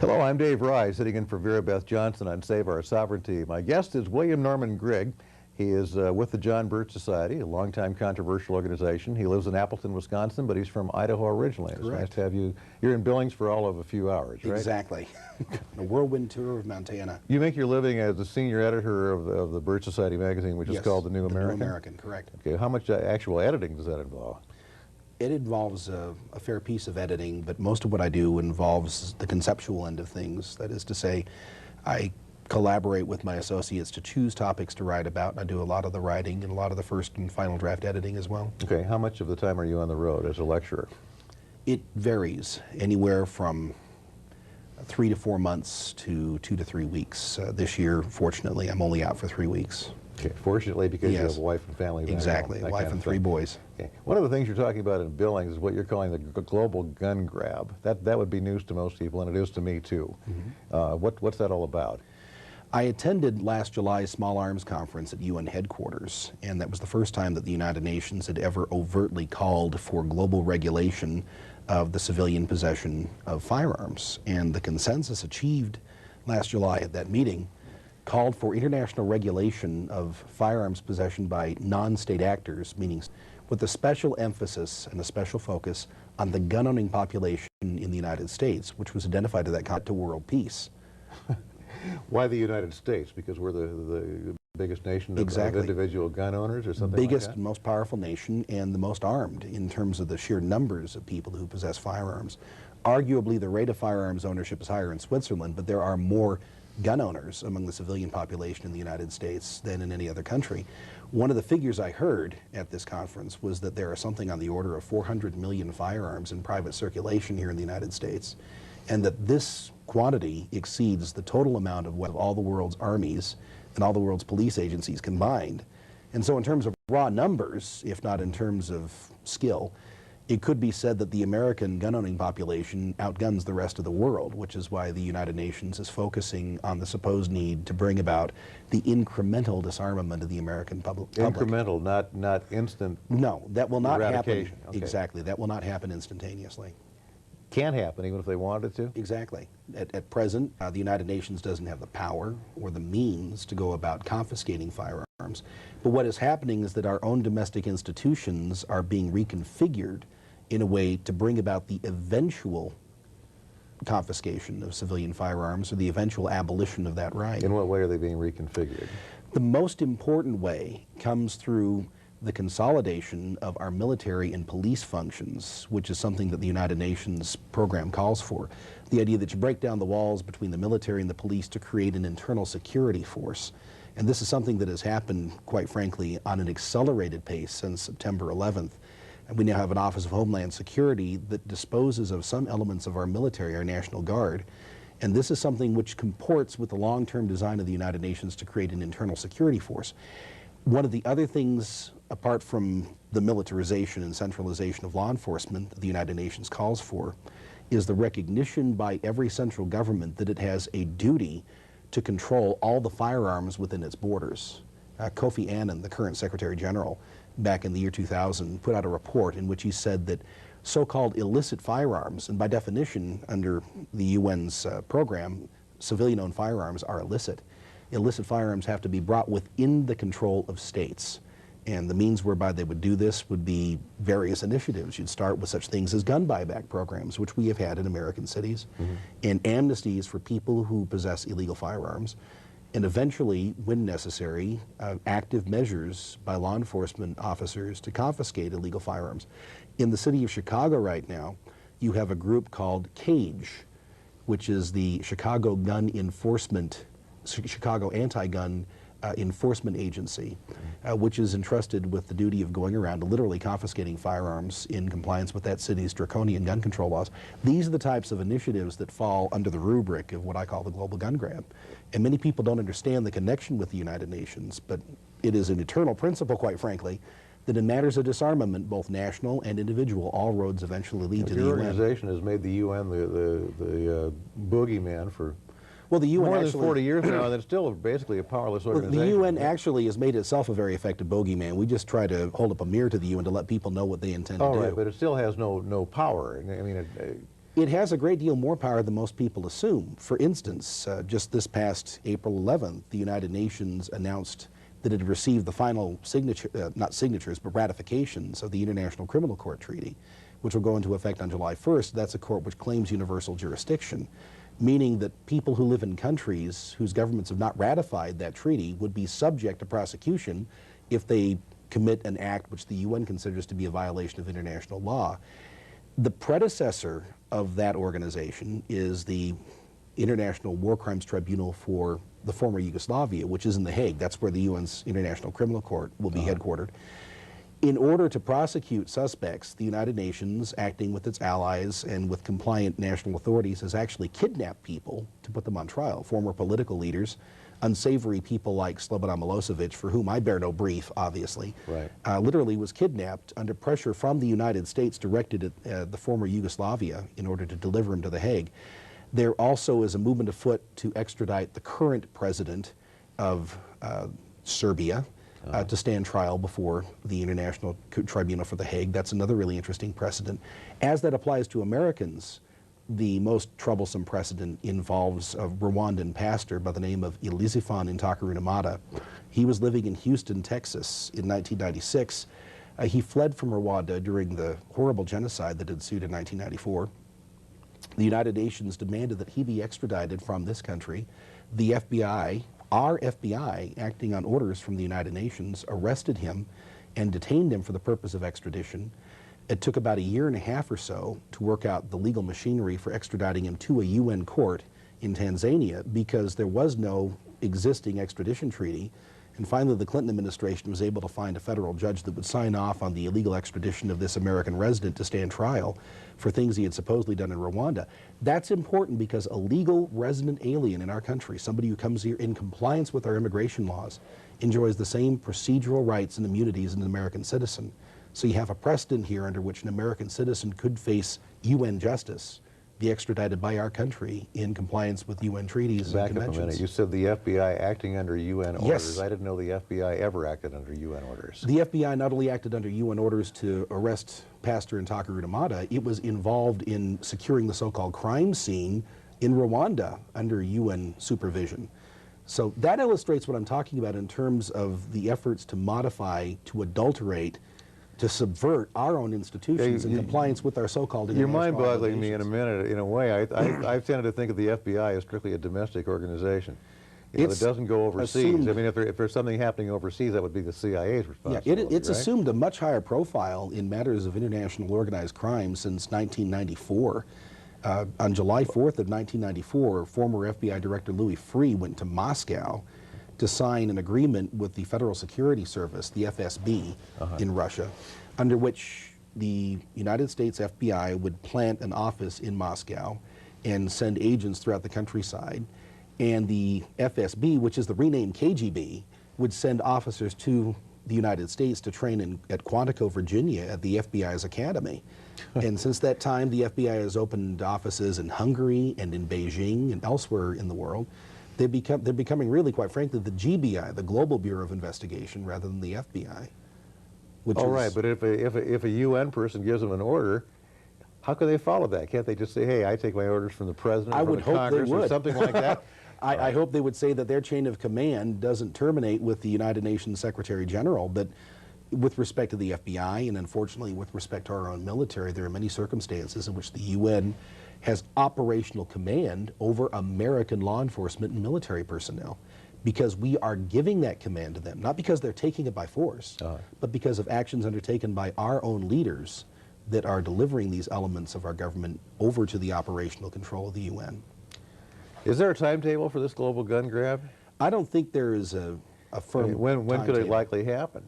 Hello, I'm Dave Rye, sitting in for Vera Beth Johnson on Save Our Sovereignty. My guest is William Norman Grigg. He is with the John Birch Society, a longtime controversial organization. He lives in Appleton, Wisconsin, but he's from Idaho originally. It's nice to have you. You're in Billings for all of a few hours, right? Exactly. A whirlwind tour of Montana. You make your living as the senior editor of the Birch Society magazine, which is called The New American? New American, correct. Okay, how much actual editing does that involve? It involves a fair piece of editing, but most of what I do involves the conceptual end of things. That is to say, I collaborate with my associates to choose topics to write about. I do a lot of the writing and a lot of the first and final draft editing as well. Okay, how much of the time are you on the road as a lecturer? It varies, anywhere from 3 to 4 months to 2 to 3 weeks. This year, fortunately, I'm only out for 3 weeks. Okay, fortunately, because you have a wife and family. Exactly, a wife and 3 boys. Okay. One of the things you're talking about in Billings is what you're calling the global gun grab. That would be news to most people, and it is to me too. What's that all about? I attended last July's Small Arms Conference at UN headquarters, and that was the first time that the United Nations had ever overtly called for global regulation of the civilian possession of firearms. And the consensus achieved last July at that meeting called for international regulation of firearms possession by non-state actors, meaning with a special emphasis and a special focus on the gun-owning population in the United States, which was identified to that to world peace. Why the United States? Because we're the biggest nation of individual gun owners or something biggest like that? and most powerful nation and the most armed in terms of the sheer numbers of people who possess firearms. Arguably, the rate of firearms ownership is higher in Switzerland, but there are more gun owners among the civilian population in the United States than in any other country. One of the figures I heard at this conference was that there are something on the order of 400 million firearms in private circulation here in the United States, and that this quantity exceeds the total amount of all the world's armies and all the world's police agencies combined. And so in terms of raw numbers, if not in terms of skill, it could be said that the American gun-owning population outguns the rest of the world, which is why the United Nations is focusing on the supposed need to bring about the incremental disarmament of the American public. Incremental, not instant. No, that will not happen. Okay. Exactly, that will not happen instantaneously. Can happen even if they wanted it to? Exactly. At present, the United Nations doesn't have the power or the means to go about confiscating firearms. But what is happening is that our own domestic institutions are being reconfigured in a way to bring about the eventual confiscation of civilian firearms or the eventual abolition of that right. In what way are they being reconfigured? The most important way comes through the consolidation of our military and police functions, which is something that the United Nations program calls for. The idea that you break down the walls between the military and the police to create an internal security force. And this is something that has happened, quite frankly, on an accelerated pace since September 11th. And we now have an Office of Homeland Security that disposes of some elements of our military, our National Guard. And this is something which comports with the long-term design of the United Nations to create an internal security force. One of the other things, apart from the militarization and centralization of law enforcement that the United Nations calls for, is the recognition by every central government that it has a duty to control all the firearms within its borders. Kofi Annan, the current Secretary General, back in the year 2000, put out a report in which he said that so-called illicit firearms, and by definition under the UN's program, civilian-owned firearms are illicit. Illicit firearms have to be brought within the control of states. And the means whereby they would do this would be various initiatives. You'd start with such things as gun buyback programs, which we have had in American cities, and amnesties for people who possess illegal firearms, and eventually, when necessary, active measures by law enforcement officers to confiscate illegal firearms. In the city of Chicago right now, you have a group called CAGE, which is the Chicago Anti-Gun Enforcement Agency, which is entrusted with the duty of going around literally confiscating firearms in compliance with that city's draconian gun control laws. These are the types of initiatives that fall under the rubric of what I call the global gun grab. And many people don't understand the connection with the United Nations, but it is an eternal principle, quite frankly, that in matters of disarmament, both national and individual, all roads eventually lead to the UN. Your organization has made the UN the boogeyman for Well, the UN more actually, than 40 years now, and it's still basically a powerless organization. The UN actually has made itself a very effective bogeyman. We just try to hold up a mirror to the UN to let people know what they intend to do. All right, but it still has no power. I mean, It has a great deal more power than most people assume. For instance, just this past April 11th, the United Nations announced that it had received the final not signatures, but ratifications of the International Criminal Court Treaty, which will go into effect on July 1st. That's a court which claims universal jurisdiction, meaning that people who live in countries whose governments have not ratified that treaty would be subject to prosecution if they commit an act which the UN considers to be a violation of international law. The predecessor of that organization is the International War Crimes Tribunal for the former Yugoslavia, which is in The Hague. That's where the UN's International Criminal Court will be headquartered. In order to prosecute suspects, the United Nations, acting with its allies and with compliant national authorities, has actually kidnapped people to put them on trial. Former political leaders, unsavory people like Slobodan Milosevic, for whom I bear no brief, obviously, literally was kidnapped under pressure from the United States directed at the former Yugoslavia in order to deliver him to The Hague. There also is a movement afoot to extradite the current president of Serbia, to stand trial before the International Tribunal for The Hague. That's another really interesting precedent. As that applies to Americans, the most troublesome precedent involves a Rwandan pastor by the name of Elizifan Ntakarunimana. He was living in Houston, Texas in 1996. He fled from Rwanda during the horrible genocide that ensued in 1994. The United Nations demanded that he be extradited from this country. The FBI, our FBI, acting on orders from the United Nations, arrested him and detained him for the purpose of extradition. It took about 1.5 years or so to work out the legal machinery for extraditing him to a UN court in Tanzania because there was no existing extradition treaty. And finally, the Clinton administration was able to find a federal judge that would sign off on the illegal extradition of this American resident to stand trial for things he had supposedly done in Rwanda. That's important because a legal resident alien in our country, somebody who comes here in compliance with our immigration laws, enjoys the same procedural rights and immunities as an American citizen. So you have a precedent here under which an American citizen could face UN justice, be extradited by our country in compliance with UN treaties and conventions. Back up a minute. You said the FBI acting under UN orders. Yes. I didn't know the FBI ever acted under UN orders. The FBI not only acted under UN orders to arrest Pastor Ntakarunimana, it was involved in securing the so-called crime scene in Rwanda under UN supervision. So that illustrates what I'm talking about in terms of the efforts to modify, to adulterate, to subvert our own institutions in compliance with our so-called international You're mind-boggling me obligations. in a minute. In a way, I've tended to think of the FBI as strictly a domestic organization. You know, it doesn't go overseas. Assumed, I mean, if there's something happening overseas, that would be the CIA's responsibility. Yeah, it's right? assumed a much higher profile in matters of international organized crime since 1994. On July 4th of 1994, former FBI Director Louis Freeh went to Moscow to sign an agreement with the Federal Security Service, the FSB, in Russia, under which the United States FBI would plant an office in Moscow and send agents throughout the countryside. And the FSB, which is the renamed KGB, would send officers to the United States to train at Quantico, Virginia, at the FBI's academy. And since that time, the FBI has opened offices in Hungary and in Beijing and elsewhere in the world. They're becoming really, quite frankly, the GBI, the Global Bureau of Investigation, rather than the FBI. Right, but if a UN person gives them an order, how can they follow that? Can't they just say, hey, I take my orders from the President or from the Congress or something like that? I hope they would say that their chain of command doesn't terminate with the United Nations Secretary General, but with respect to the FBI, and unfortunately with respect to our own military, there are many circumstances in which the UN has operational command over American law enforcement and military personnel, because we are giving that command to them, not because they're taking it by force, but because of actions undertaken by our own leaders that are delivering these elements of our government over to the operational control of the UN. Is there a timetable for this global gun grab? I don't think there is a firm when could it timetable. likely happen?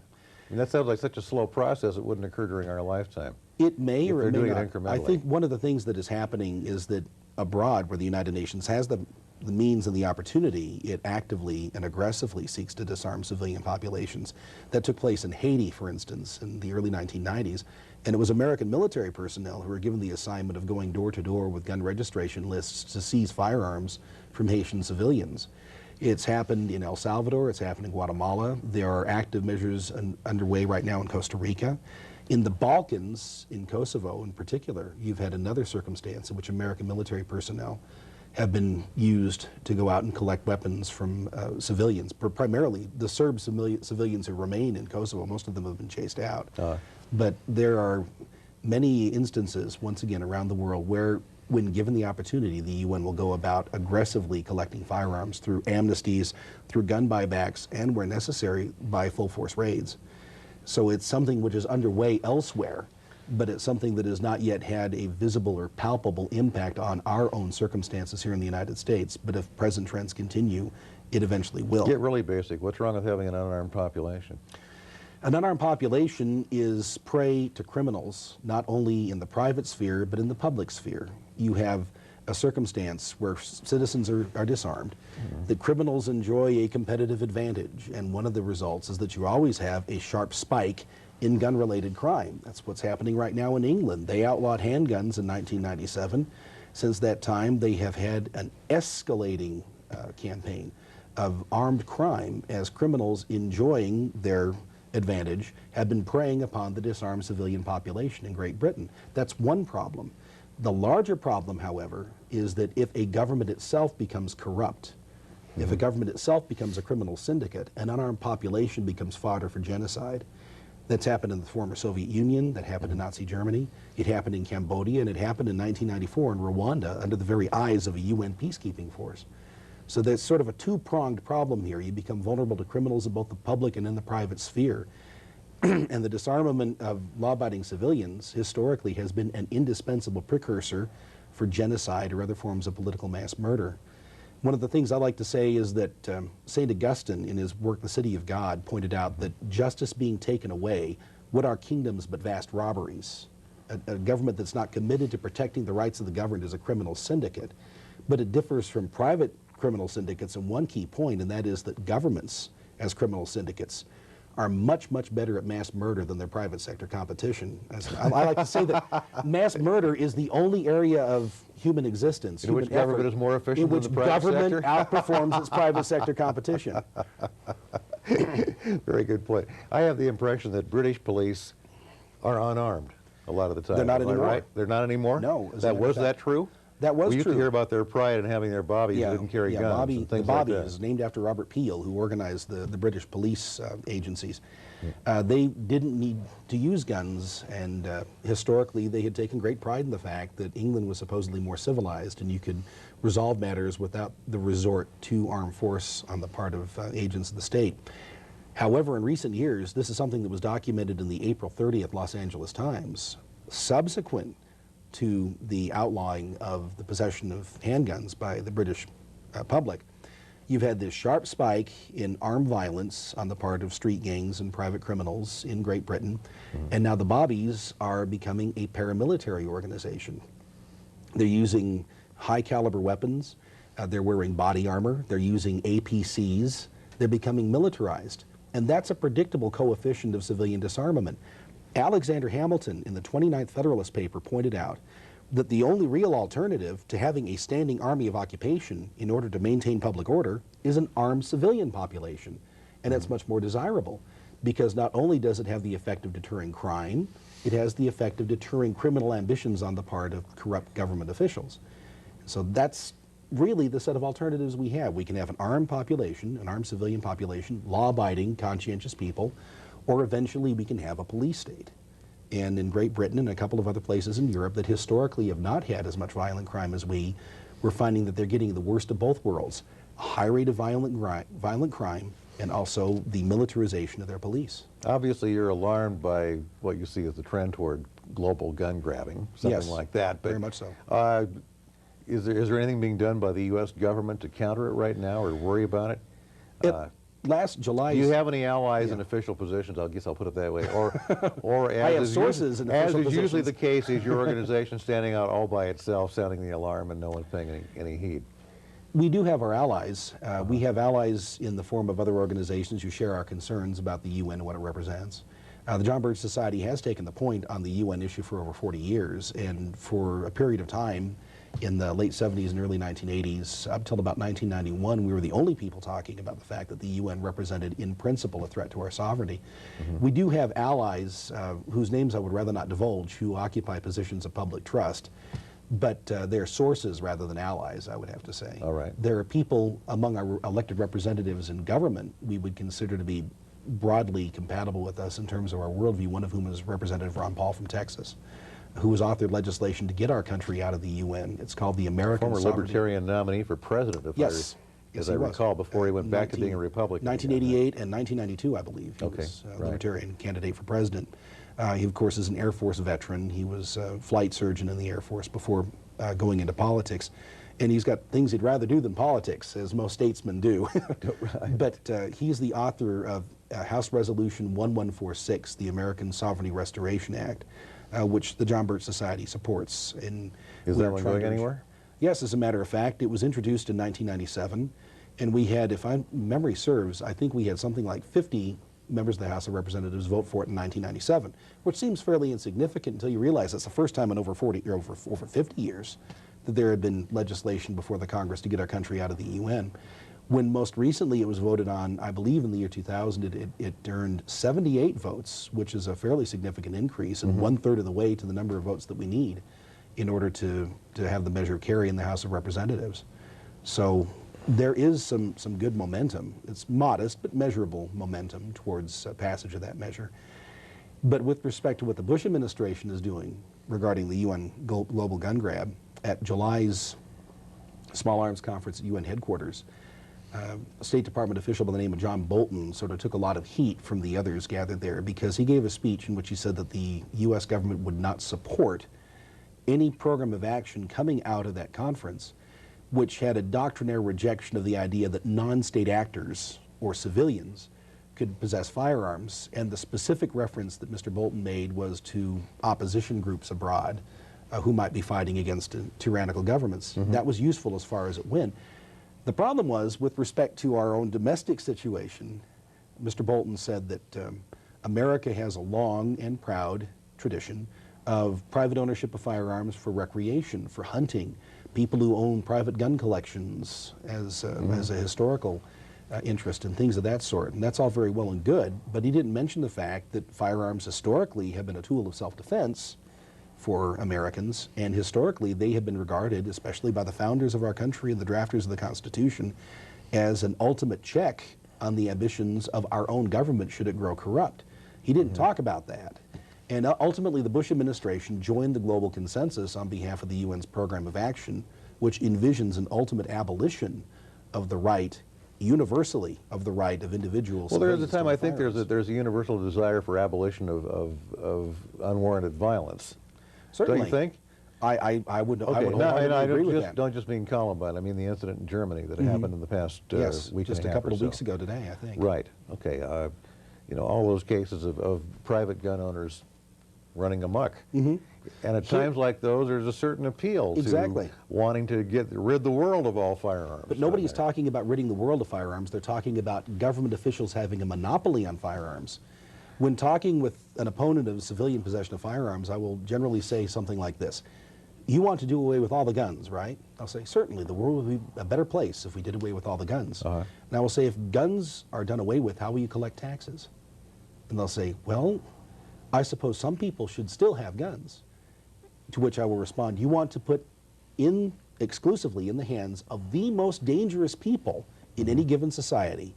I mean, that sounds like such a slow process, it wouldn't occur during our lifetime. It may or it may not. I incrementally. think one of the things that is happening is that abroad, where the United Nations has the means and the opportunity, it actively and aggressively seeks to disarm civilian populations. That took place in Haiti, for instance, in the early 1990s, and it was American military personnel who were given the assignment of going door to door with gun registration lists to seize firearms from Haitian civilians. It's happened in El Salvador, it's happened in Guatemala. There are active measures underway right now in Costa Rica. In the Balkans, in Kosovo in particular, you've had another circumstance in which American military personnel have been used to go out and collect weapons from civilians, primarily the Serb civilians who remain in Kosovo. Most of them have been chased out. But there are many instances, once again, around the world where, when given the opportunity, the UN will go about aggressively collecting firearms through amnesties, through gun buybacks, and where necessary, by full force raids. So it's something which is underway elsewhere, but it's something that has not yet had a visible or palpable impact on our own circumstances here in the United States. But if present trends continue, it eventually will. Get really basic. What's wrong with having an unarmed population? An unarmed population is prey to criminals, not only in the private sphere, but in the public sphere. You have a circumstance where citizens are disarmed, that criminals enjoy a competitive advantage, and one of the results is that you always have a sharp spike in gun-related crime. That's what's happening right now in England. They outlawed handguns in 1997. Since that time, they have had an escalating campaign of armed crime as criminals enjoying their advantage have been preying upon the disarmed civilian population in Great Britain. That's one problem. The larger problem, however, is that if a government itself becomes corrupt, if a government itself becomes a criminal syndicate, an unarmed population becomes fodder for genocide. That's happened in the former Soviet Union, that happened in Nazi Germany, it happened in Cambodia, and it happened in 1994 in Rwanda under the very eyes of a UN peacekeeping force. So there's sort of a two-pronged problem here. You become vulnerable to criminals in both the public and in the private sphere. And the disarmament of law-abiding civilians historically has been an indispensable precursor for genocide or other forms of political mass murder. One of the things I like to say is that St. Augustine, in his work The City of God, pointed out that justice being taken away, what are kingdoms but vast robberies? A government that's not committed to protecting the rights of the governed is a criminal syndicate. But it differs from private criminal syndicates in one key point, and that is that governments, as criminal syndicates, are much, much better at mass murder than their private sector competition. I like to say that mass murder is the only area of human existence, in which government is more efficient than the private sector? In which government outperforms its private sector competition. Very good point. I have the impression that British police are unarmed a lot of the time. They're not anymore. Right? They're not anymore? No. Was that true? That was true. We used to hear about their pride in having their bobbies who didn't carry guns and things like that. The Bobby is named after Robert Peel, who organized the British police agencies. They didn't need to use guns, and historically they had taken great pride in the fact that England was supposedly more civilized and you could resolve matters without the resort to armed force on the part of agents of the state. However, in recent years, this is something that was documented in the April 30th Los Angeles Times. Subsequent to the outlawing of the possession of handguns by the British public, you've had this sharp spike in armed violence on the part of street gangs and private criminals in Great Britain, and now the Bobbies are becoming a paramilitary organization. They're using high caliber weapons, they're wearing body armor, they're using APCs, they're becoming militarized, and that's a predictable coefficient of civilian disarmament. Alexander Hamilton, in the 29th Federalist paper, pointed out that the only real alternative to having a standing army of occupation in order to maintain public order is an armed civilian population. And it's much more desirable because not only does it have the effect of deterring crime, it has the effect of deterring criminal ambitions on the part of corrupt government officials. So that's really the set of alternatives we have. We can have an armed population, an armed civilian population, law-abiding, conscientious people, or eventually we can have a police state. And in Great Britain and a couple of other places in Europe that historically have not had as much violent crime as we're finding that they're getting the worst of both worlds. A high rate of violent crime and also the militarization of their police. Obviously you're alarmed by what you see as the trend toward global gun grabbing, something like that. But, very much so. Is there anything being done by the U.S. government to counter it right now or worry about it? Last July. Do you have any allies in official positions? I guess I'll put it that way. Or as I have sources in official positions. As is usually the case, is your organization standing out all by itself, sounding the alarm, and no one's paying any heed? We do have our allies. We have allies in the form of other organizations who share our concerns about the UN and what it represents. The John Birch Society has taken the point on the UN issue for over 40 years, and for a period of time, in the late 70s and early 1980s, up until about 1991, we were the only people talking about the fact that the UN represented, in principle, a threat to our sovereignty. We do have allies whose names I would rather not divulge, who occupy positions of public trust, but they're sources rather than allies, I would have to say. All right. There are people among our elected representatives in government we would consider to be broadly compatible with us in terms of our worldview, one of whom is Representative Ron Paul from Texas, who has authored legislation to get our country out of the UN. It's called the American Former Libertarian nominee for president, if Yes. as I recall, before he went back to being a Republican. 1988 and 1992, I believe. He was a Libertarian candidate for president. He, of course, is an Air Force veteran. He was a flight surgeon in the Air Force before going into politics. And he's got things he'd rather do than politics, as most statesmen do. But he's the author of House Resolution 1146, the American Sovereignty Restoration Act, which the John Birch Society supports. Is that one going anywhere? Yes, as a matter of fact. It was introduced in 1997, and we had, if memory serves, I think we had something like 50 members of the House of Representatives vote for it in 1997, which seems fairly insignificant until you realize that's the first time in over 50 years that there had been legislation before the Congress to get our country out of the UN. When most recently it was voted on, I believe in the year 2000, it earned 78 votes, which is a fairly significant increase, and 1/3 of the way to the number of votes that we need in order to have the measure carry in the House of Representatives. So there is some good momentum. It's modest but measurable momentum towards passage of that measure. But with respect to what the Bush administration is doing regarding the UN global gun grab, at July's Small Arms Conference at UN headquarters, a State Department official by the name of John Bolton sort of took a lot of heat from the others gathered there because he gave a speech in which he said that the U.S. government would not support any program of action coming out of that conference which had a doctrinaire rejection of the idea that non-state actors or civilians could possess firearms. And the specific reference that Mr. Bolton made was to opposition groups abroad who might be fighting against tyrannical governments. That was useful as far as it went. The problem was, with respect to our own domestic situation, Mr. Bolton said that America has a long and proud tradition of private ownership of firearms for recreation, for hunting, people who own private gun collections as a historical interest and things of that sort. And that's all very well and good, but he didn't mention the fact that firearms historically have been a tool of self-defense for Americans, and historically they have been regarded, especially by the founders of our country and the drafters of the Constitution, as an ultimate check on the ambitions of our own government should it grow corrupt. He didn't talk about that. And ultimately the Bush administration joined the global consensus on behalf of the UN's program of action, which envisions an ultimate abolition of the right, universally, of the right of individuals. Well, there's a time I think there's a universal desire for abolition of unwarranted violence. Certainly. Don't you think? I would I agree with that. don't just mean Columbine. I mean the incident in Germany that happened in the past yes, week just and a a half couple or of so. weeks ago today, I think. Right. Okay. You know, all those cases of private gun owners running amok. And at times like those, there's a certain appeal to wanting to rid the world of all firearms. But nobody's talking about ridding the world of firearms. They're talking about government officials having a monopoly on firearms. When talking with an opponent of civilian possession of firearms, I will generally say something like this. You want to do away with all the guns, right? I'll say, certainly, the world would be a better place if we did away with all the guns. And I will say, if guns are done away with, how will you collect taxes? And they'll say, well, I suppose some people should still have guns. To which I will respond, you want to put exclusively in the hands of the most dangerous people in any given society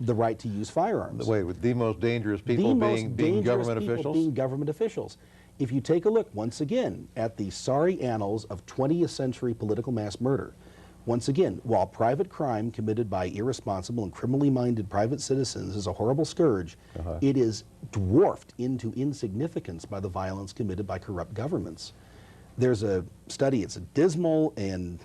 the right to use firearms. Wait, with the most dangerous people being government officials? Being government officials. If you take a look, once again, at the sorry annals of 20th century political mass murder, once again, while private crime committed by irresponsible and criminally minded private citizens is a horrible scourge, it is dwarfed into insignificance by the violence committed by corrupt governments. There's a study, it's a dismal and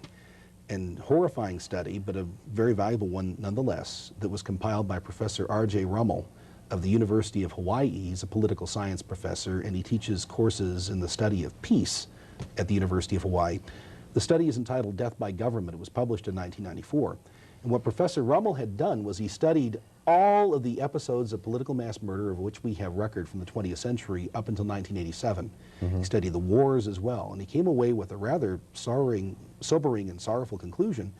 horrifying study, but a very valuable one nonetheless, that was compiled by Professor R.J. Rummel of the University of Hawaii. He's a political science professor, and he teaches courses in the study of peace at the University of Hawaii. The study is entitled Death by Government. It was published in 1994. And what Professor Rummel had done was he studied all of the episodes of political mass murder of which we have record from the 20th century up until 1987. He studied the wars as well, and he came away with a rather sobering and sorrowful conclusion,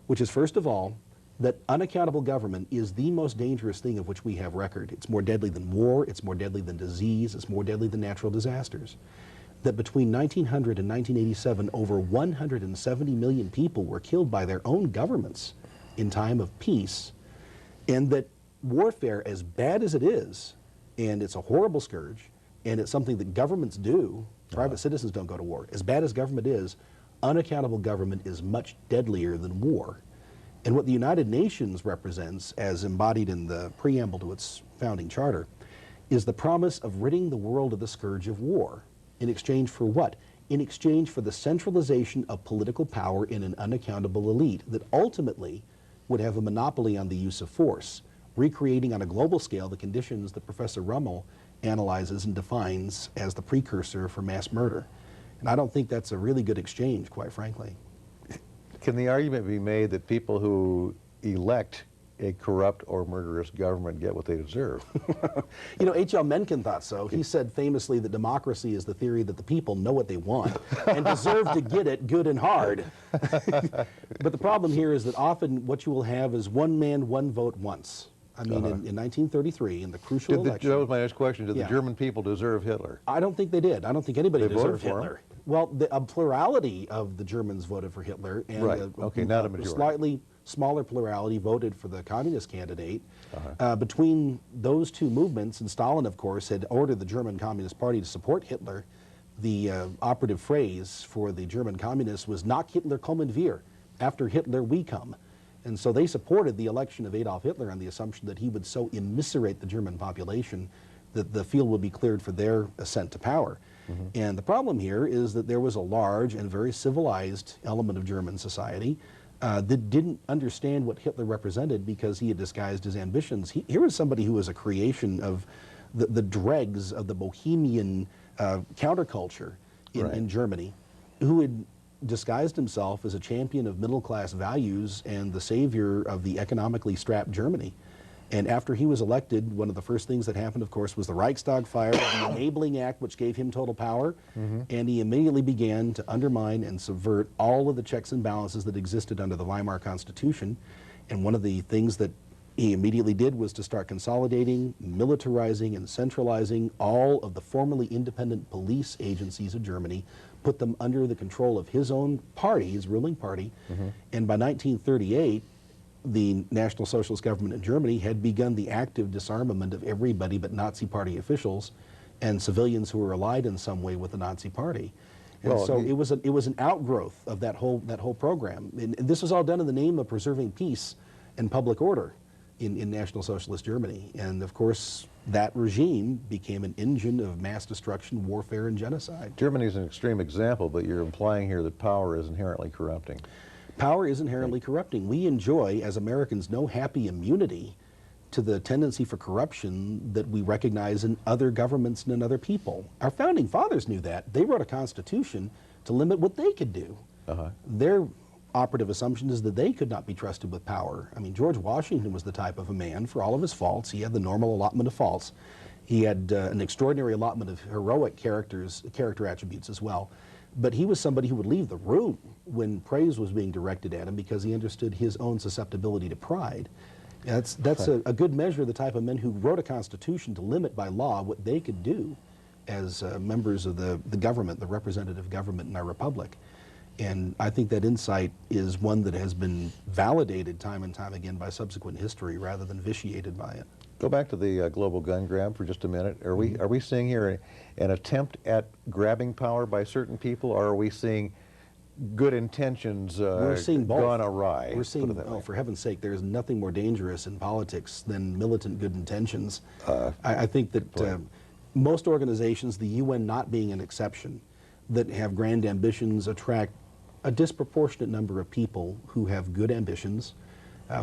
which is, first of all, that unaccountable government is the most dangerous thing of which we have record. It's more deadly than war, it's more deadly than disease, it's more deadly than natural disasters. That between 1900 and 1987, over 170 million people were killed by their own governments in time of peace, and that warfare, as bad as it is, and it's a horrible scourge, and it's something that governments do, private citizens don't go to war, as bad as government is, unaccountable government is much deadlier than war. And what the United Nations represents, as embodied in the preamble to its founding charter, is the promise of ridding the world of the scourge of war. In exchange for what? In exchange for the centralization of political power in an unaccountable elite that ultimately would have a monopoly on the use of force, recreating on a global scale the conditions that Professor Rummel analyzes and defines as the precursor for mass murder. And I don't think that's a really good exchange, quite frankly. Can the argument be made that people who elect a corrupt or murderous government get what they deserve? You know, H.L. Mencken thought so. He said famously that democracy is the theory that the people know what they want and deserve to get it good and hard. But the problem here is that often what you will have is one man, one vote once. I mean, in 1933, in the crucial election... That was my next question. Did the German people deserve Hitler? I don't think they did. I don't think anybody deserved Hitler. Well, a plurality of the Germans voted for Hitler, and not a majority. A slightly smaller plurality voted for the communist candidate. Between those two movements, and Stalin, of course, had ordered the German Communist Party to support Hitler, the operative phrase for the German communists was "Nach Hitler kommen wir," after Hitler we come. And so they supported the election of Adolf Hitler on the assumption that he would so immiserate the German population that the field would be cleared for their ascent to power. And the problem here is that there was a large and very civilized element of German society that didn't understand what Hitler represented because he had disguised his ambitions. Here was somebody who was a creation of the dregs of the Bohemian counterculture in Germany, who had disguised himself as a champion of middle-class values and the savior of the economically strapped Germany. And after he was elected, one of the first things that happened, of course, was the Reichstag fire, the Enabling Act, which gave him total power. And he immediately began to undermine and subvert all of the checks and balances that existed under the Weimar Constitution. And one of the things that he immediately did was to start consolidating, militarizing, and centralizing all of the formerly independent police agencies of Germany, put them under the control of his own party, his ruling party. And by 1938, the National Socialist government in Germany had begun the active disarmament of everybody but Nazi Party officials and civilians who were allied in some way with the Nazi Party. And so it was an outgrowth of that whole program. And this was all done in the name of preserving peace and public order in National Socialist Germany. And of course, that regime became an engine of mass destruction, warfare, and genocide. Germany is an extreme example, but you're implying here that power is inherently corrupting. Power is inherently corrupting. We enjoy, as Americans, no happy immunity to the tendency for corruption that we recognize in other governments and in other people. Our founding fathers knew that. They wrote a constitution to limit what they could do. Their operative assumption is that they could not be trusted with power. I mean, George Washington was the type of a man, for all of his faults, he had the normal allotment of faults. He had an extraordinary allotment of heroic character attributes as well. But he was somebody who would leave the room when praise was being directed at him because he understood his own susceptibility to pride. That's a good measure of the type of men who wrote a constitution to limit by law what they could do as members of the government, the representative government in our republic. And I think that insight is one that has been validated time and time again by subsequent history rather than vitiated by it. Go back to the global gun grab for just a minute. Are we seeing here an attempt at grabbing power by certain people, or are we seeing good intentions We're seeing both. gone awry? We're seeing, oh, for heaven's sake, there is nothing more dangerous in politics than militant good intentions. I think that most organizations, the UN not being an exception, that have grand ambitions attract a disproportionate number of people who have good ambitions,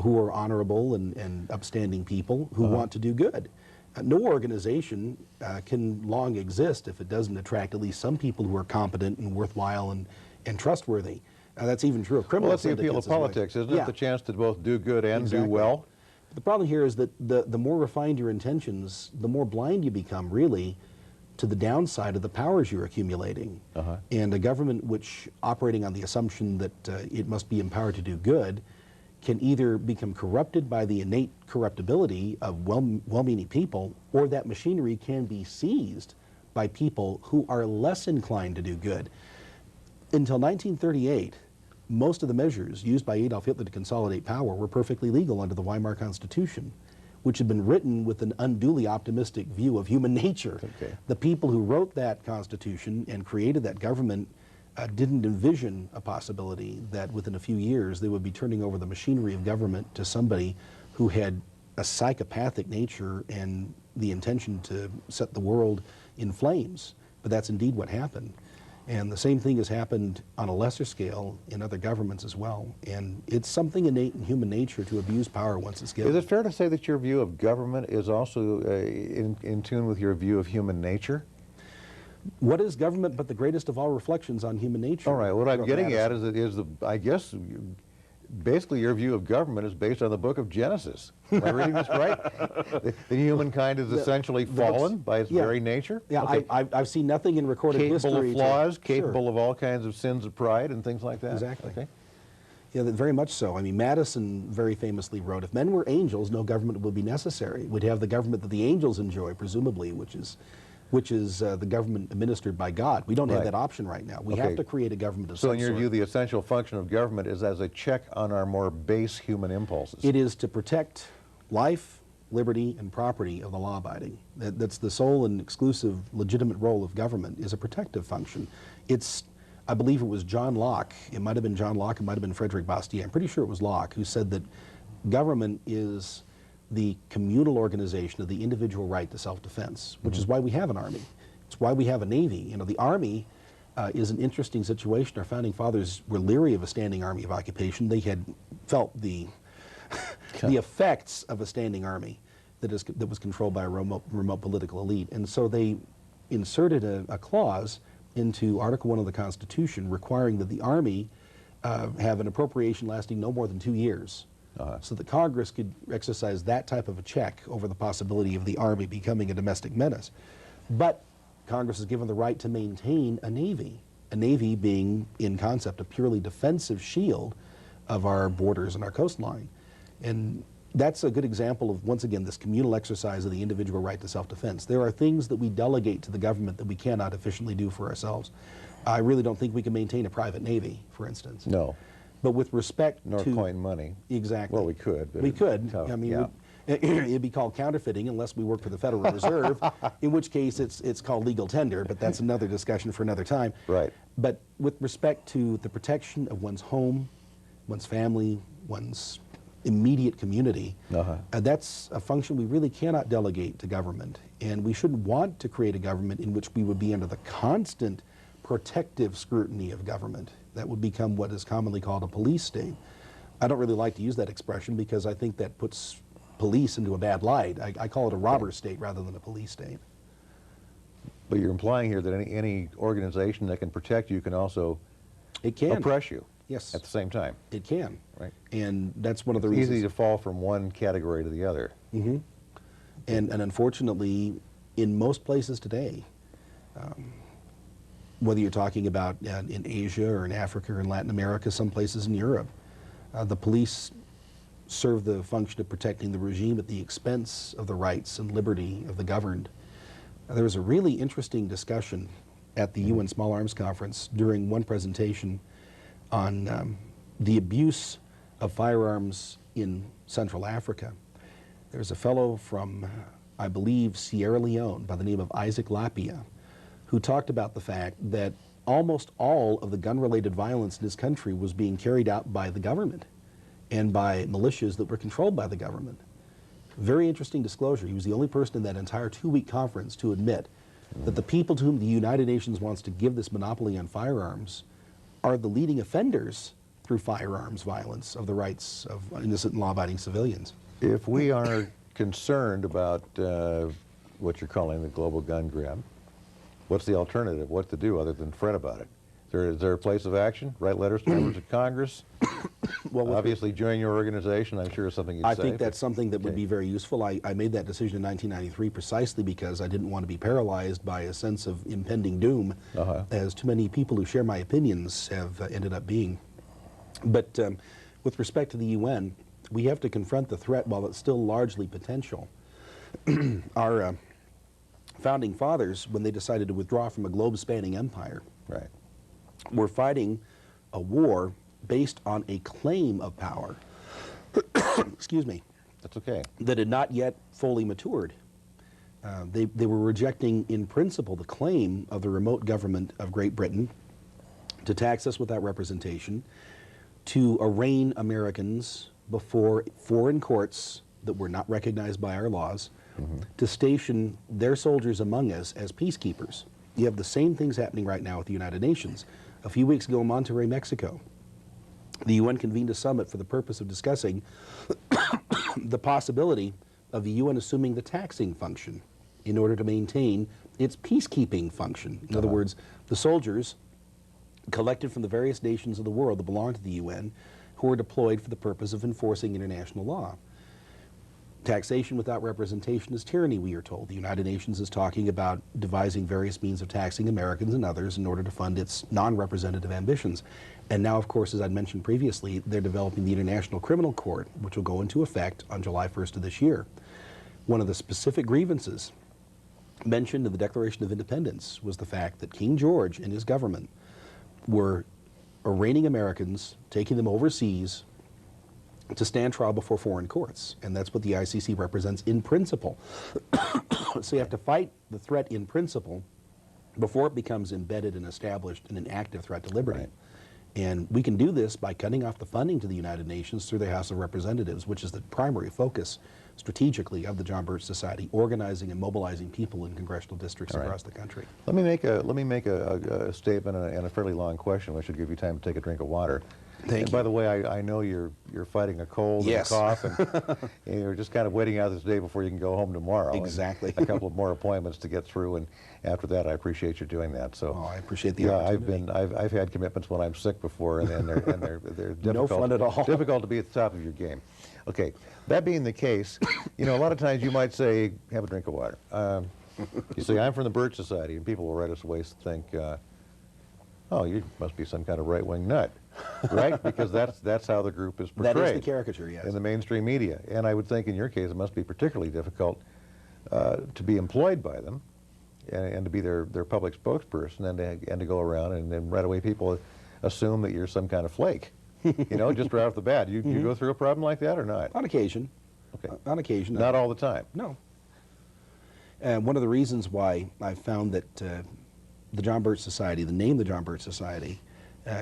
who are honorable and upstanding people who want to do good. No organization can long exist if it doesn't attract at least some people who are competent and worthwhile and trustworthy. That's even true of criminal syndicates. Well, that's the appeal of politics, isn't it? The chance to both do good and do well. The problem here is that the more refined your intentions, the more blind you become, really, to the downside of the powers you're accumulating. And a government which, operating on the assumption that it must be empowered to do good, can either become corrupted by the innate corruptibility of well-meaning people, or that machinery can be seized by people who are less inclined to do good. Until 1938, most of the measures used by Adolf Hitler to consolidate power were perfectly legal under the Weimar Constitution, which had been written with an unduly optimistic view of human nature. The people who wrote that Constitution and created that government didn't envision a possibility that within a few years they would be turning over the machinery of government to somebody who had a psychopathic nature and the intention to set the world in flames. But that's indeed what happened. And the same thing has happened on a lesser scale in other governments as well. And it's something innate in human nature to abuse power once it's given. Is it fair to say that your view of government is also in tune with your view of human nature? What is government but the greatest of all reflections on human nature? All right, what I'm getting at is I guess, basically your view of government is based on the book of Genesis. Am I reading this right? The humankind is essentially fallen by its very nature? Yeah, okay. I've seen nothing in recorded history. Capable of flaws, capable of all kinds of sins of pride and things like that? Exactly. Okay. Yeah, very much so. I mean, Madison very famously wrote, if men were angels, no government would be necessary. We'd have the government that the angels enjoy, presumably, which is the government administered by God. We don't have that option right now. We have to create a government of some sort. So in your view, the essential function of government is as a check on our more base human impulses? It is to protect life, liberty, and property of the law-abiding. That's the sole and exclusive legitimate role of government, is a protective function. It's, I believe it was John Locke, it might have been John Locke, it might have been Frederick Bastiat, I'm pretty sure it was Locke, who said that government is the communal organization of the individual right to self-defense, which is why we have an army. It's why we have a navy. You know, the army is an interesting situation. Our founding fathers were leery of a standing army of occupation. They had felt the effects of a standing army that was controlled by a remote political elite. And so they inserted a clause into Article 1 of the Constitution requiring that the Army have an appropriation lasting no more than 2 years. So that Congress could exercise that type of a check over the possibility of the Army becoming a domestic menace. But Congress is given the right to maintain a Navy being, in concept, a purely defensive shield of our borders and our coastline. And that's a good example of, once again, this communal exercise of the individual right to self-defense. There are things that we delegate to the government that we cannot efficiently do for ourselves. I really don't think we can maintain a private Navy, for instance. No. But with respect to... Nor coin money. Exactly. Well, we could. But we could. Tough. I mean, it'd be called counterfeiting unless we work for the Federal Reserve, in which case it's called legal tender, but that's another discussion for another time. Right. But with respect to the protection of one's home, one's family, one's immediate community, that's a function we really cannot delegate to government. And we shouldn't want to create a government in which we would be under the constant protective scrutiny of government. That would become what is commonly called a police state. I don't really like to use that expression because I think that puts police into a bad light. I call it a robber state rather than a police state. But you're implying here that any organization that can protect you can also oppress you. Yes. At the same time. It can. Right. And that's one of the reasons. reasons. It's easy to fall from one category to the other. Mm-hmm. And unfortunately, in most places today, whether you're talking about in Asia or in Africa or in Latin America, some places in Europe, the police serve the function of protecting the regime at the expense of the rights and liberty of the governed. There was a really interesting discussion at the UN Small Arms Conference during one presentation on the abuse of firearms in Central Africa. There's a fellow from, I believe, Sierra Leone by the name of Isaac Lapia, who talked about the fact that almost all of the gun-related violence in his country was being carried out by the government and by militias that were controlled by the government. Very interesting disclosure. He was the only person in that entire 2-week conference to admit that the people to whom the United Nations wants to give this monopoly on firearms are the leading offenders through firearms violence of the rights of innocent and law-abiding civilians. If we are concerned about what you're calling the global gun grab, what's the alternative? What to do other than fret about it? Is there a place of action? Write letters to members of Congress? Well, obviously join your organization, I'm sure is something you'd say. I think that's something that would be very useful. I made that decision in 1993 precisely because I didn't want to be paralyzed by a sense of impending doom, as too many people who share my opinions have ended up being. But with respect to the UN, we have to confront the threat while it's still largely potential. Our founding fathers, when they decided to withdraw from a globe-spanning empire, were fighting a war based on a claim of power, excuse me, that's okay, that had not yet fully matured. They were rejecting in principle the claim of the remote government of Great Britain to tax us without representation, to arraign Americans before foreign courts that were not recognized by our laws, to station their soldiers among us as peacekeepers. You have the same things happening right now with the United Nations. A few weeks ago in Monterrey, Mexico, the UN convened a summit for the purpose of discussing the possibility of the UN assuming the taxing function in order to maintain its peacekeeping function. In other words, the soldiers collected from the various nations of the world that belong to the UN who are deployed for the purpose of enforcing international law. Taxation without representation is tyranny, we are told. The United Nations is talking about devising various means of taxing Americans and others in order to fund its non-representative ambitions. And now, of course, as I'd mentioned previously, they're developing the International Criminal Court, which will go into effect on July 1st of this year. One of the specific grievances mentioned in the Declaration of Independence was the fact that King George and his government were arraigning Americans, taking them overseas to stand trial before foreign courts, and that's what the ICC represents in principle. So you have to fight the threat in principle before it becomes embedded and established in an active threat to liberty. And we can do this by cutting off the funding to the United Nations through the House of Representatives, which is the primary focus strategically of the John Birch Society, organizing and mobilizing people in congressional districts across the country. Let me make a statement and a fairly long question, which should give you time to take a drink of water. Thank you. By the way, I know you're fighting a cold and a cough, and you're just kind of waiting out this day before you can go home tomorrow. Exactly. A couple of more appointments to get through, and after that, I appreciate you doing that. So, I appreciate the opportunity. I've had commitments when I'm sick before, and they're difficult. No fun at all. Difficult to be at the top of your game. Okay, that being the case, you know, a lot of times you might say, have a drink of water. You say, I'm from the Birch Society, and people will right us away think, oh, you must be some kind of right-wing nut. Right? Because that's how the group is portrayed. That is the caricature, yes. In the mainstream media. And I would think in your case it must be particularly difficult to be employed by them and to be their public spokesperson and to go around and then right away people assume that you're some kind of flake. You know, just right off the bat. You go through a problem like that or not? On occasion. Okay. On occasion. Not all the time? No. And one of the reasons why I found that the John Birch Society, the name the John Birch Society,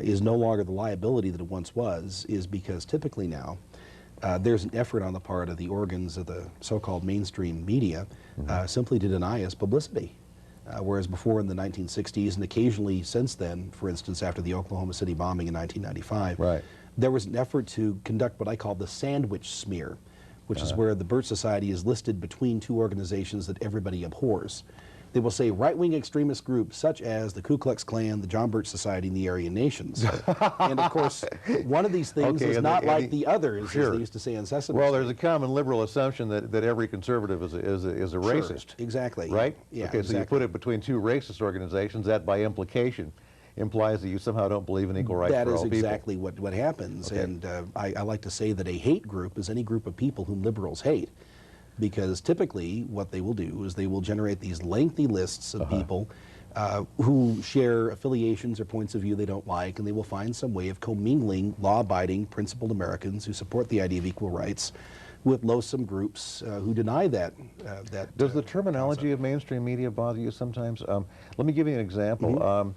is no longer the liability that it once was, is because typically now there's an effort on the part of the organs of the so-called mainstream media simply to deny us publicity. Whereas before in the 1960s and occasionally since then, for instance after the Oklahoma City bombing in 1995, there was an effort to conduct what I call the sandwich smear, which is where the Birch Society is listed between two organizations that everybody abhors. They will say right-wing extremist groups such as the Ku Klux Klan, the John Birch Society, and the Aryan Nations. And of course, one of these things is not like the others, as they used to say in Sesame Street. Well, there's a common liberal assumption that every conservative is a racist. Exactly. Right? Yeah, okay, so you put it between two racist organizations, that by implication implies that you somehow don't believe in equal rights for all people. That is exactly what happens. Okay. And I like to say that a hate group is any group of people whom liberals hate. Because typically what they will do is they will generate these lengthy lists of people who share affiliations or points of view they don't like, and they will find some way of commingling law-abiding, principled Americans who support the idea of equal rights with loathsome groups who deny that. Does the terminology of mainstream media bother you sometimes? Let me give you an example.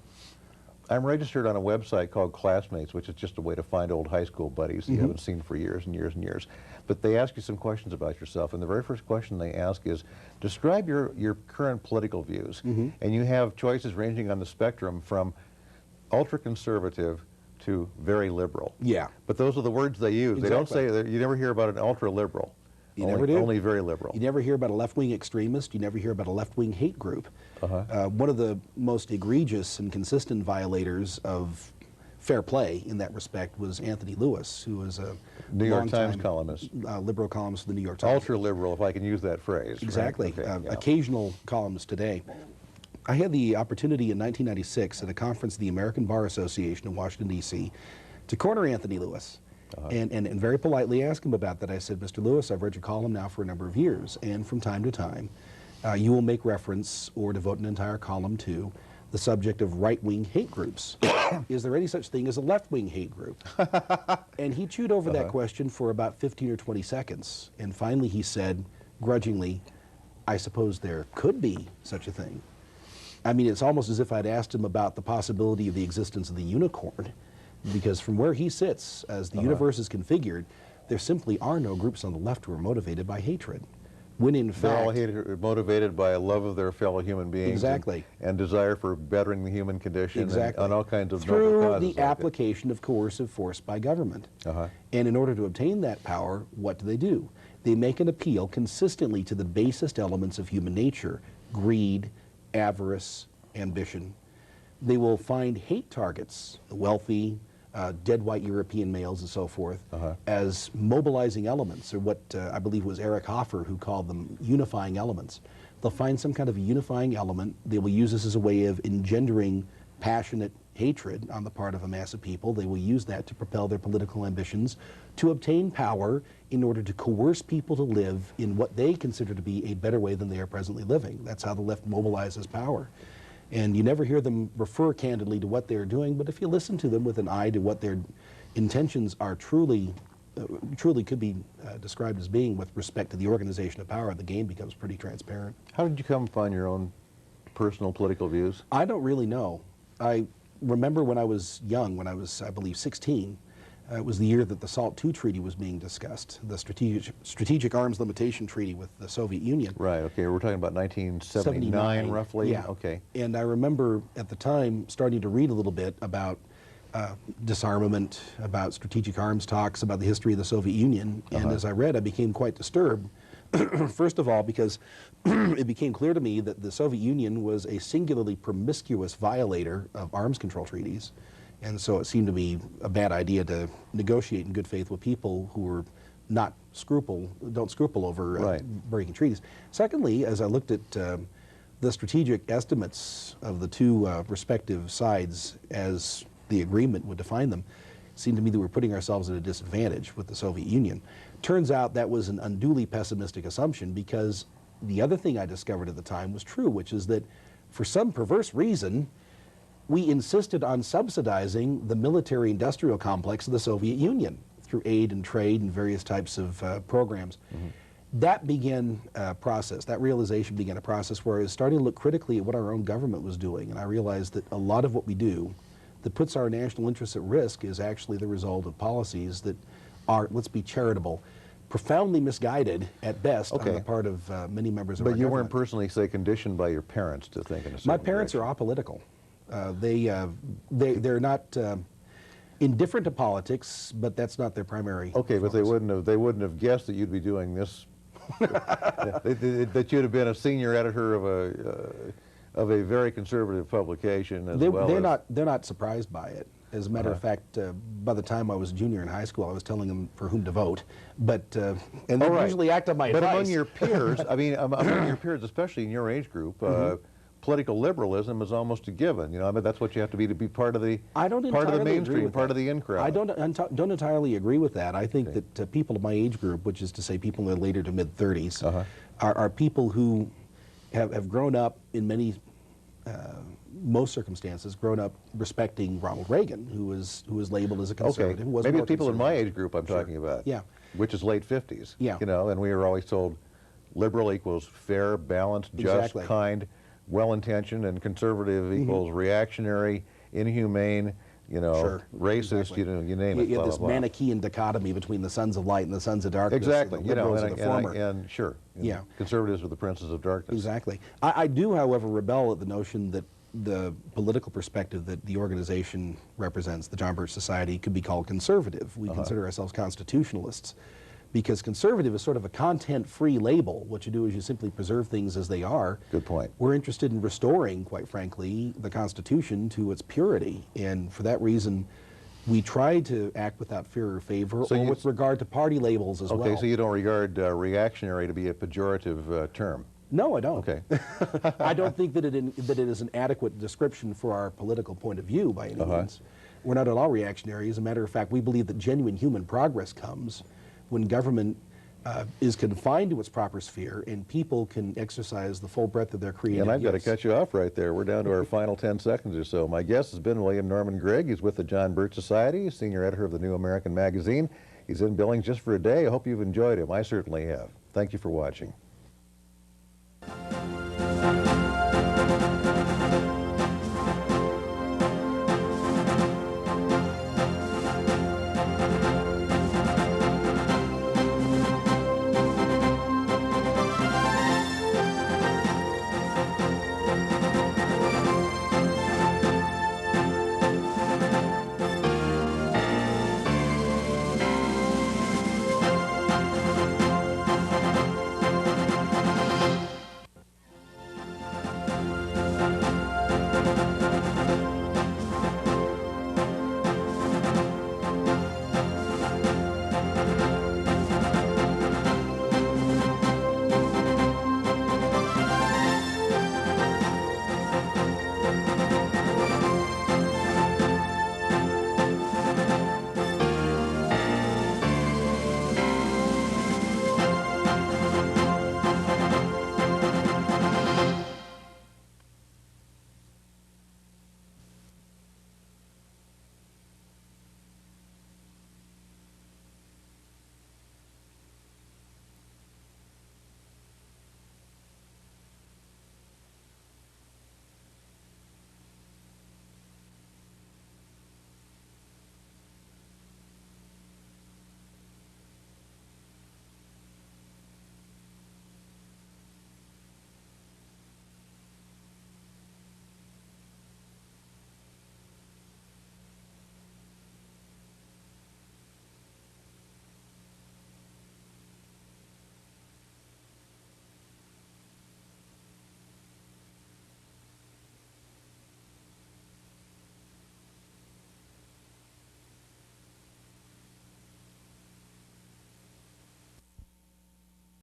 I'm registered on a website called Classmates, which is just a way to find old high school buddies you haven't seen for years and years and years. But they ask you some questions about yourself, and the very first question they ask is, describe your current political views. And you have choices ranging on the spectrum from ultra-conservative to very liberal. Yeah. But those are the words they use. Exactly. They don't say, you never hear about an ultra-liberal. You never do. Only very liberal. You never hear about a left-wing extremist. You never hear about a left-wing hate group. One of the most egregious and consistent violators of fair play in that respect was Anthony Lewis, who was a New York Times columnist. Liberal columnist for the New York Times. Ultra-liberal, if I can use that phrase. Exactly. Right? Okay, yeah. Occasional columnist today. I had the opportunity in 1996 at a conference of the American Bar Association in Washington, D.C., to corner Anthony Lewis and very politely ask him about that. I said, Mr. Lewis, I've read your column now for a number of years, and from time to time, you will make reference or devote an entire column to the subject of right-wing hate groups. Is there any such thing as a left-wing hate group? And he chewed over that question for about 15 or 20 seconds, and finally he said, grudgingly, I suppose there could be such a thing. I mean, it's almost as if I'd asked him about the possibility of the existence of the unicorn, because from where he sits, as the universe is configured, there simply are no groups on the left who are motivated by hatred. When in fact... They're all motivated by a love of their fellow human beings. Exactly. And desire for bettering the human condition. Exactly. And all kinds of through noble causes the application of coercive force by government. And in order to obtain that power, what do? They make an appeal consistently to the basest elements of human nature: greed, avarice, ambition. They will find hate targets, wealthy, dead white European males and so forth, as mobilizing elements, or what I believe was Eric Hoffer who called them unifying elements. They'll find some kind of a unifying element. They will use this as a way of engendering passionate hatred on the part of a mass of people. They will use that to propel their political ambitions, to obtain power in order to coerce people to live in what they consider to be a better way than they are presently living. That's how the left mobilizes power. And you never hear them refer candidly to what they're doing, but if you listen to them with an eye to what their intentions are truly could be described as being with respect to the organization of power, the game becomes pretty transparent. How did you come upon your own personal political views? I don't really know. I remember when I was young, when I was, I believe, 16, it was the year that the SALT II Treaty was being discussed, the Strategic Arms Limitation Treaty with the Soviet Union. Right, okay, we're talking about 1979 roughly? Yeah. Okay. And I remember at the time starting to read a little bit about disarmament, about strategic arms talks, about the history of the Soviet Union. And as I read, I became quite disturbed. First of all, because it became clear to me that the Soviet Union was a singularly promiscuous violator of arms control treaties. And so it seemed to be a bad idea to negotiate in good faith with people who were don't scruple over breaking treaties. Secondly, as I looked at the strategic estimates of the two respective sides as the agreement would define them, it seemed to me that we're putting ourselves at a disadvantage with the Soviet Union. Turns out that was an unduly pessimistic assumption, because the other thing I discovered at the time was true, which is that for some perverse reason, we insisted on subsidizing the military-industrial complex of the Soviet Union through aid and trade and various types of programs. That began a process, that realization began a process where I was starting to look critically at what our own government was doing, and I realized that a lot of what we do that puts our national interests at risk is actually the result of policies that are, let's be charitable, profoundly misguided at best on the part of many members of our government. But you weren't personally, say, conditioned by your parents to think in a certain My parents are apolitical. They're not indifferent to politics, but that's not their primary focus. But they wouldn't have guessed that you'd be doing this. That you'd have been a senior editor of a very conservative publication. They're not surprised by it. As a matter of fact, by the time I was a junior in high school, I was telling them for whom to vote. But and they usually act on my advice. But among your peers, I mean, among your peers, especially in your age group, political liberalism is almost a given. You know, I mean, that's what you have to be part of the mainstream, part of the in crowd. I don't entirely agree with that. I think that people of my age group, which is to say people in their later to mid 30s, are people who have grown up in most circumstances, grown up respecting Ronald Reagan, who was labeled as a conservative. Maybe the people in my age group I'm talking about. Yeah. Which is late 50s. Yeah. You know, and we were always told liberal equals fair, balanced, just, kind, well-intentioned, and conservative equals reactionary, inhumane, you know, racist, you know, you name it. You blah, have this blah, blah. Manichaean dichotomy between the sons of light and the sons of darkness. Exactly. And the You know, liberals are the former. and sure. You know, conservatives are the princes of darkness. Exactly. I do, however, rebel at the notion that the political perspective that the organization represents, the John Birch Society, could be called conservative. We consider ourselves constitutionalists. because conservative is sort of a content-free label. What you do is you simply preserve things as they are. Good point. We're interested in restoring, quite frankly, the Constitution to its purity, and for that reason, we try to act without fear or favor, or with regard to party labels as well. Okay, so you don't regard reactionary to be a pejorative term? No, I don't. Okay. I don't think that it is an adequate description for our political point of view by any means. We're not at all reactionary. As a matter of fact, we believe that genuine human progress comes when government is confined to its proper sphere and people can exercise the full breadth of their creative And I've got to gifts. cut you off right there. We're down to our final 10 seconds or so. My guest has been William Norman Grigg. He's with the John Birch Society, senior editor of the New American Magazine. He's in Billings just for a day. I hope you've enjoyed him. I certainly have. Thank you for watching.